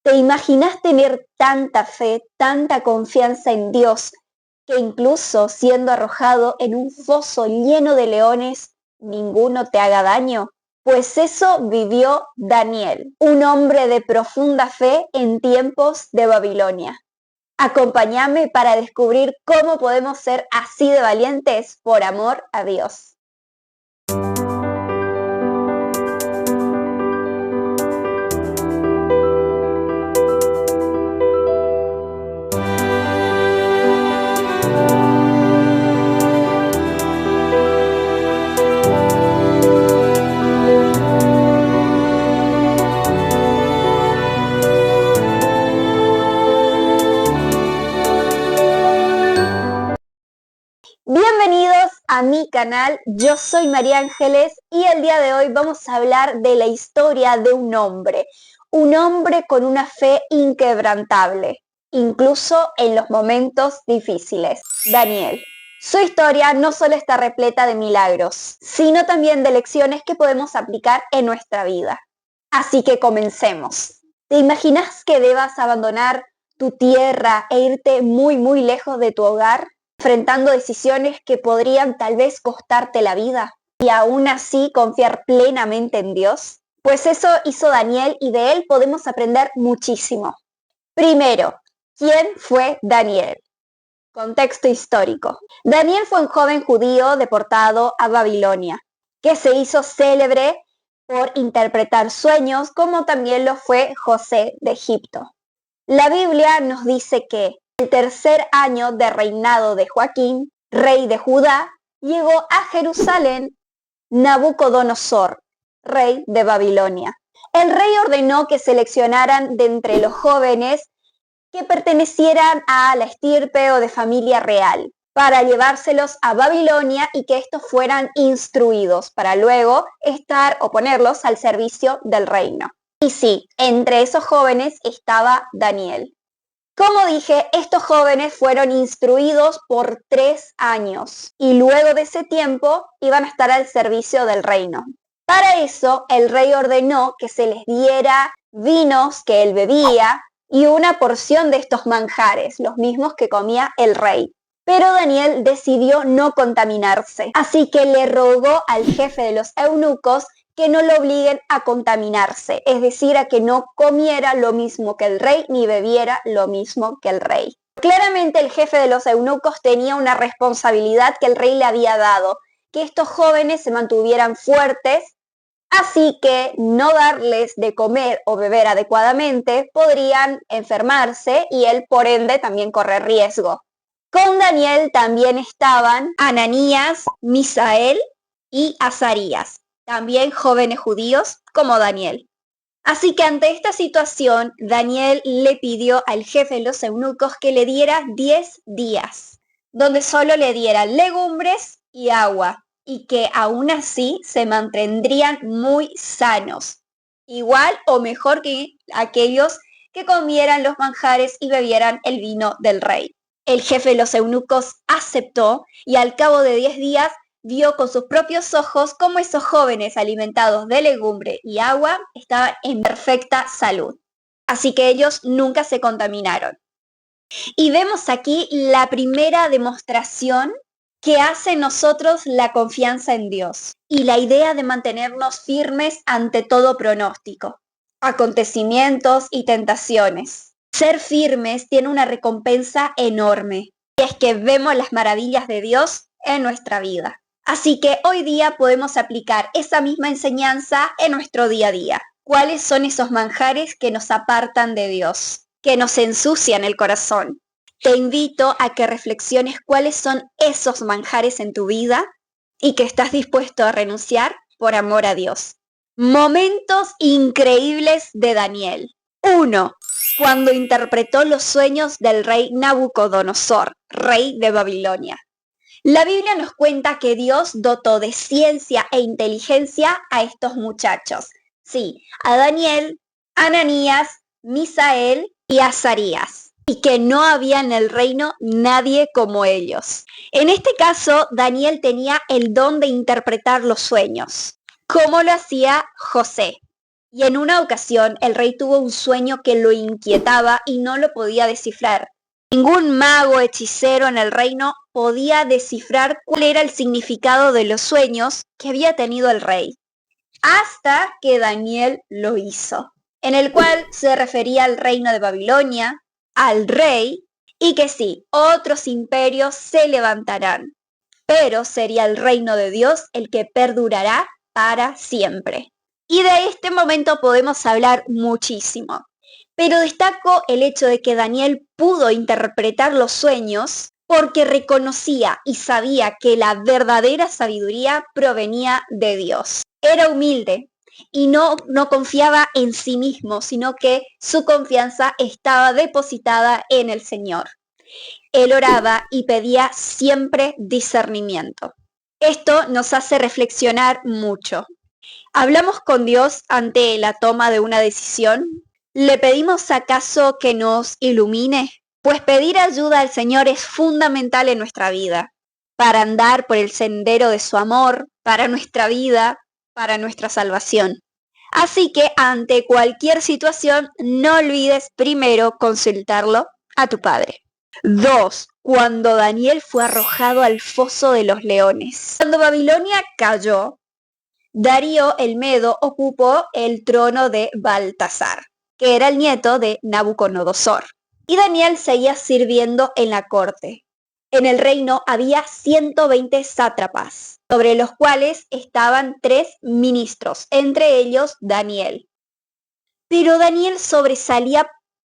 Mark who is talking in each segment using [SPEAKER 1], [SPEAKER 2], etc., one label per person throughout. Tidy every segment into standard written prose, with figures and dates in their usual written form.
[SPEAKER 1] ¿Te imaginas tener tanta fe, tanta confianza en Dios, que incluso siendo arrojado en un foso lleno de leones, ninguno te haga daño? Pues eso vivió Daniel, un hombre de profunda fe en tiempos de Babilonia. Acompáñame para descubrir cómo podemos ser así de valientes por amor a Dios. Bienvenidos a mi canal, yo soy María Ángeles y el día de hoy vamos a hablar de la historia de un hombre con una fe inquebrantable, incluso en los momentos difíciles, Daniel. Su historia no solo está repleta de milagros, sino también de lecciones que podemos aplicar en nuestra vida. Así que comencemos. ¿Te imaginas que debas abandonar tu tierra e irte muy lejos de tu hogar, enfrentando decisiones que podrían tal vez costarte la vida, y aún así confiar plenamente en Dios? Pues eso hizo Daniel y de él podemos aprender muchísimo. Primero, ¿quién fue Daniel? Contexto histórico. Daniel fue un joven judío deportado a Babilonia, que se hizo célebre por interpretar sueños, como también lo fue José de Egipto. La Biblia nos dice que el tercer año de reinado de Joaquín, rey de Judá, llegó a Jerusalén Nabucodonosor, rey de Babilonia. El rey ordenó que seleccionaran de entre los jóvenes que pertenecieran a la estirpe o de familia real, para llevárselos a Babilonia y que estos fueran instruidos para luego estar o ponerlos al servicio del reino. Y sí, entre esos jóvenes estaba Daniel. Como dije, estos jóvenes fueron instruidos por 3 años y luego de ese tiempo iban a estar al servicio del reino. Para eso, el rey ordenó que se les diera vinos que él bebía y una porción de estos manjares, los mismos que comía el rey. Pero Daniel decidió no contaminarse, así que le rogó al jefe de los eunucos que no lo obliguen a contaminarse, es decir, a que no comiera lo mismo que el rey ni bebiera lo mismo que el rey. Claramente el jefe de los eunucos tenía una responsabilidad que el rey le había dado, que estos jóvenes se mantuvieran fuertes, así que no darles de comer o beber adecuadamente podrían enfermarse y él por ende también correr riesgo. Con Daniel también estaban Ananías, Misael y Azarías, también jóvenes judíos como Daniel. Así que ante esta situación, Daniel le pidió al jefe de los eunucos que le diera 10 días, donde solo le diera legumbres y agua, y que aún así se mantendrían muy sanos, igual o mejor que aquellos que comieran los manjares y bebieran el vino del rey. El jefe de los eunucos aceptó y al cabo de 10 días vio con sus propios ojos cómo esos jóvenes alimentados de legumbre y agua estaban en perfecta salud. Así que ellos nunca se contaminaron. Y vemos aquí la primera demostración que hace en nosotros la confianza en Dios y la idea de mantenernos firmes ante todo pronóstico, acontecimientos y tentaciones. Ser firmes tiene una recompensa enorme, y es que vemos las maravillas de Dios en nuestra vida. Así que hoy día podemos aplicar esa misma enseñanza en nuestro día a día. ¿Cuáles son esos manjares que nos apartan de Dios, que nos ensucian el corazón? Te invito a que reflexiones cuáles son esos manjares en tu vida y que estás dispuesto a renunciar por amor a Dios. Momentos increíbles de Daniel. 1. Cuando interpretó los sueños del rey Nabucodonosor, rey de Babilonia. La Biblia nos cuenta que Dios dotó de ciencia e inteligencia a estos muchachos. Sí, a Daniel, Ananías, Misael y Azarías. Y que no había en el reino nadie como ellos. En este caso, Daniel tenía el don de interpretar los sueños, como lo hacía José. Y en una ocasión el rey tuvo un sueño que lo inquietaba y no lo podía descifrar. Ningún mago, hechicero en el reino podía descifrar cuál era el significado de los sueños que había tenido el rey, hasta que Daniel lo hizo, en el cual se refería al reino de Babilonia, al rey, y que sí, otros imperios se levantarán, pero sería el reino de Dios el que perdurará para siempre. Y de este momento podemos hablar muchísimo, pero destaco el hecho de que Daniel pudo interpretar los sueños porque reconocía y sabía que la verdadera sabiduría provenía de Dios. Era humilde y no confiaba en sí mismo, sino que su confianza estaba depositada en el Señor. Él oraba y pedía siempre discernimiento. Esto nos hace reflexionar mucho. ¿Hablamos con Dios ante la toma de una decisión? ¿Le pedimos acaso que nos ilumine? Pues pedir ayuda al Señor es fundamental en nuestra vida, para andar por el sendero de su amor, para nuestra vida, para nuestra salvación. Así que ante cualquier situación, no olvides primero consultarlo a tu Padre. 2. Cuando Daniel fue arrojado al foso de los leones. Cuando Babilonia cayó, Darío el Medo ocupó el trono de Baltasar, que era el nieto de Nabucodonosor, y Daniel seguía sirviendo en la corte. En el reino había 120 sátrapas, sobre los cuales estaban 3 ministros, entre ellos Daniel. Pero Daniel sobresalía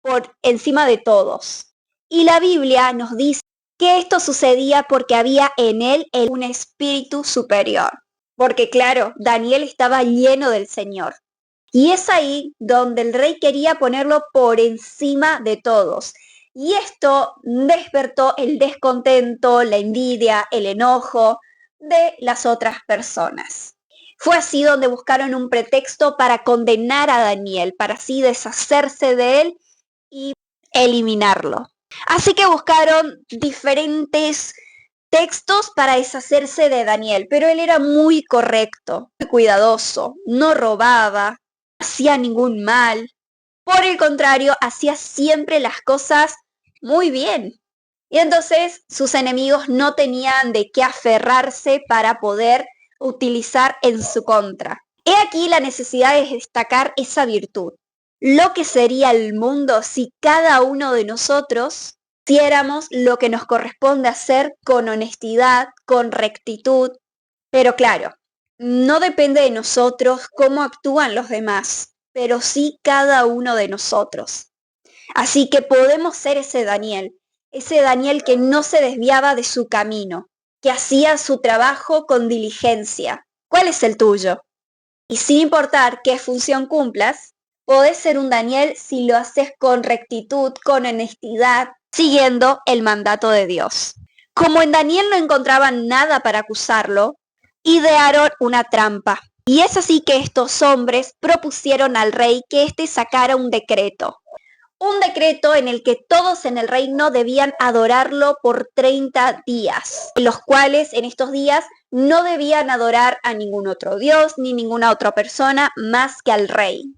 [SPEAKER 1] por encima de todos. Y la Biblia nos dice que esto sucedía porque había en él un espíritu superior. Porque claro, Daniel estaba lleno del Señor. Y es ahí donde el rey quería ponerlo por encima de todos. Y esto despertó el descontento, la envidia, el enojo de las otras personas. Fue así donde buscaron un pretexto para condenar a Daniel, para así deshacerse de él y eliminarlo. Así que buscaron diferentes textos para deshacerse de Daniel, pero él era muy correcto, muy cuidadoso, no robaba, no hacía ningún mal. Por el contrario, hacía siempre las cosas muy bien. Y entonces sus enemigos no tenían de qué aferrarse para poder utilizar en su contra. He aquí la necesidad de destacar esa virtud. Lo que sería el mundo si cada uno de nosotros hiciéramos lo que nos corresponde hacer con honestidad, con rectitud. Pero claro, no depende de nosotros cómo actúan los demás, pero sí cada uno de nosotros. Así que podemos ser ese Daniel que no se desviaba de su camino, que hacía su trabajo con diligencia. ¿Cuál es el tuyo? Y sin importar qué función cumplas, podés ser un Daniel si lo haces con rectitud, con honestidad, siguiendo el mandato de Dios. Como en Daniel no encontraban nada para acusarlo, idearon una trampa. Y es así que estos hombres propusieron al rey que éste sacara un decreto en el que todos en el reino debían adorarlo por 30 días, en los cuales en estos días no debían adorar a ningún otro dios ni ninguna otra persona más que al rey.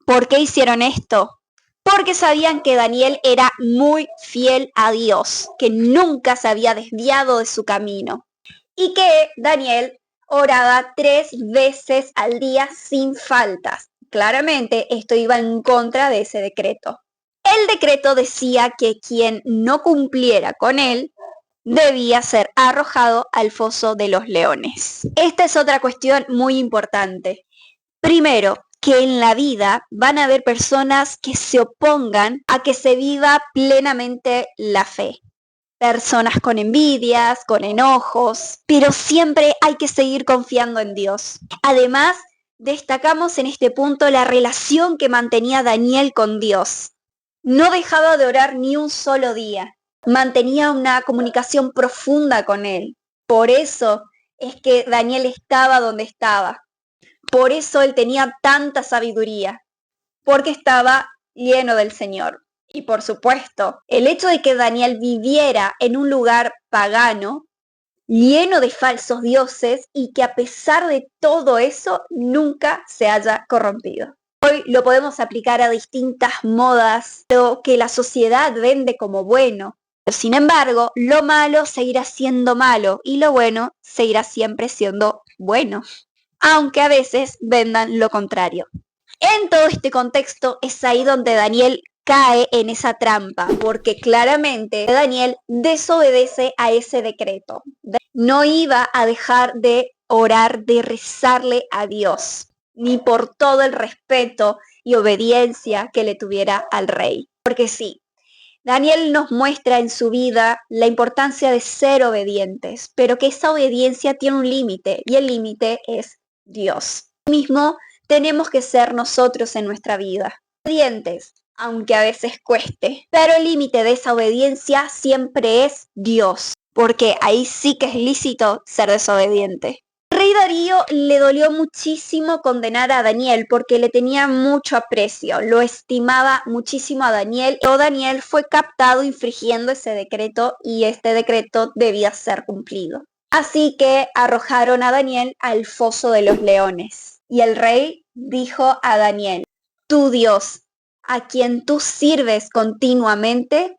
[SPEAKER 1] ¿Por qué hicieron esto? Porque sabían que Daniel era muy fiel a Dios, que nunca se había desviado de su camino y que Daniel oraba 3 veces al día sin faltas. Claramente esto iba en contra de ese decreto. El decreto decía que quien no cumpliera con él debía ser arrojado al foso de los leones. Esta es otra cuestión muy importante. Primero, que en la vida van a haber personas que se opongan a que se viva plenamente la fe. Personas con envidias, con enojos, pero siempre hay que seguir confiando en Dios. Además, destacamos en este punto la relación que mantenía Daniel con Dios. No dejaba de orar ni un solo día. Mantenía una comunicación profunda con él. Por eso es que Daniel estaba donde estaba. Por eso él tenía tanta sabiduría. Porque estaba lleno del Señor. Y por supuesto, el hecho de que Daniel viviera en un lugar pagano, lleno de falsos dioses, y que a pesar de todo eso nunca se haya corrompido. Hoy lo podemos aplicar a distintas modas, lo que la sociedad vende como bueno. Pero sin embargo, lo malo seguirá siendo malo y lo bueno seguirá siempre siendo bueno, aunque a veces vendan lo contrario. En todo este contexto es ahí donde Daniel cae en esa trampa, porque claramente Daniel desobedece a ese decreto. No iba a dejar de orar, de rezarle a Dios, ni por todo el respeto y obediencia que le tuviera al rey. Porque sí, Daniel nos muestra en su vida la importancia de ser obedientes, pero que esa obediencia tiene un límite, y el límite es Dios. Mismo tenemos que ser nosotros en nuestra vida, obedientes, aunque a veces cueste, pero el límite de esa obediencia siempre es Dios, porque ahí sí que es lícito ser desobediente. El rey Darío le dolió muchísimo condenar a Daniel porque le tenía mucho aprecio, lo estimaba muchísimo a Daniel. O Daniel fue captado infringiendo ese decreto y este decreto debía ser cumplido. Así que arrojaron a Daniel al foso de los leones. Y el rey dijo a Daniel: tu Dios, a quien tú sirves continuamente,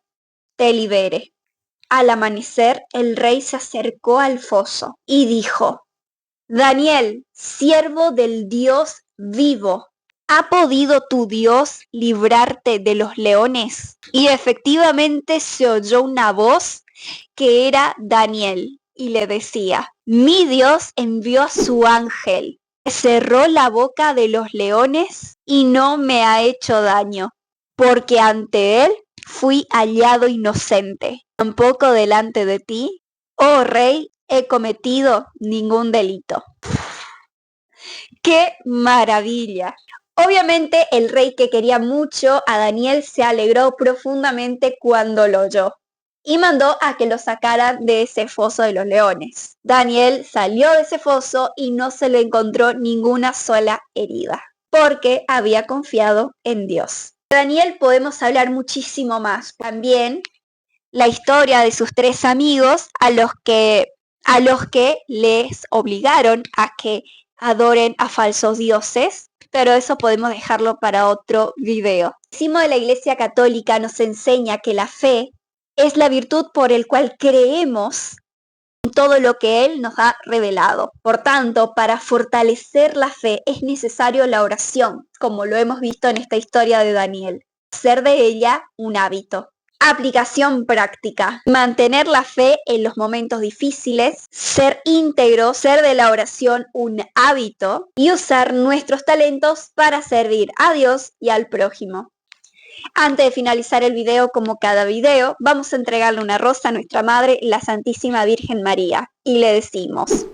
[SPEAKER 1] te libere. Al amanecer, el rey se acercó al foso y dijo: Daniel, siervo del Dios vivo, ¿ha podido tu Dios librarte de los leones? Y efectivamente se oyó una voz que era Daniel y le decía: mi Dios envió a su ángel, cerró la boca de los leones y no me ha hecho daño, porque ante él fui hallado inocente. Tampoco delante de ti, oh rey, he cometido ningún delito. ¡Qué maravilla! Obviamente el rey, que quería mucho a Daniel, se alegró profundamente cuando lo oyó y mandó a que lo sacaran de ese foso de los leones. Daniel salió de ese foso y no se le encontró ninguna sola herida, porque había confiado en Dios. De Daniel podemos hablar muchísimo más. También la historia de sus 3 amigos a los que les obligaron a que adoren a falsos dioses, pero eso podemos dejarlo para otro video. El catecismo de la Iglesia Católica nos enseña que la fe es la virtud por el cual creemos en todo lo que Él nos ha revelado. Por tanto, para fortalecer la fe es necesario la oración, como lo hemos visto en esta historia de Daniel. Hacer de ella un hábito. Aplicación práctica: mantener la fe en los momentos difíciles, ser íntegro, ser de la oración un hábito y usar nuestros talentos para servir a Dios y al prójimo. Antes de finalizar el video, como cada video, vamos a entregarle una rosa a nuestra Madre, la Santísima Virgen María, y le decimos: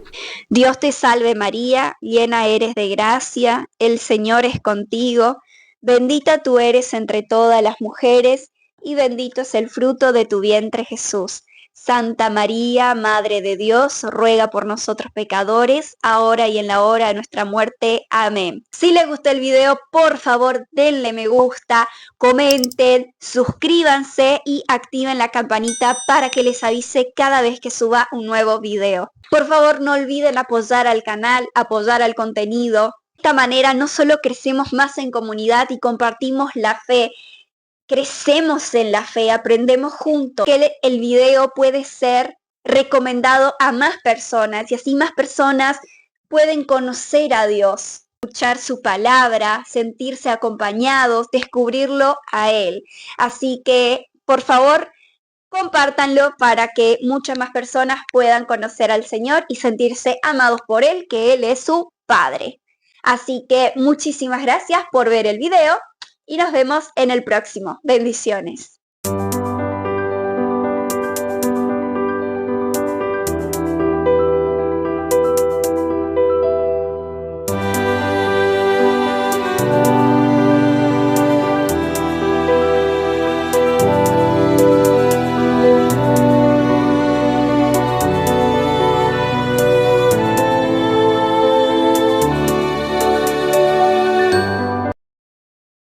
[SPEAKER 1] Dios te salve María, llena eres de gracia, el Señor es contigo, bendita tú eres entre todas las mujeres, y bendito es el fruto de tu vientre Jesús. Santa María, Madre de Dios, ruega por nosotros pecadores, ahora y en la hora de nuestra muerte. Amén. Si les gustó el video, por favor denle me gusta, comenten, suscríbanse y activen la campanita para que les avise cada vez que suba un nuevo video. Por favor, no olviden apoyar al canal, apoyar al contenido. De esta manera no solo crecemos más en comunidad y compartimos la fe, crecemos en la fe, aprendemos juntos, que el video puede ser recomendado a más personas y así más personas pueden conocer a Dios, escuchar su palabra, sentirse acompañados, descubrirlo a Él. Así que, por favor, compártanlo para que muchas más personas puedan conocer al Señor y sentirse amados por Él, que Él es su Padre. Así que muchísimas gracias por ver el video y nos vemos en el próximo. Bendiciones.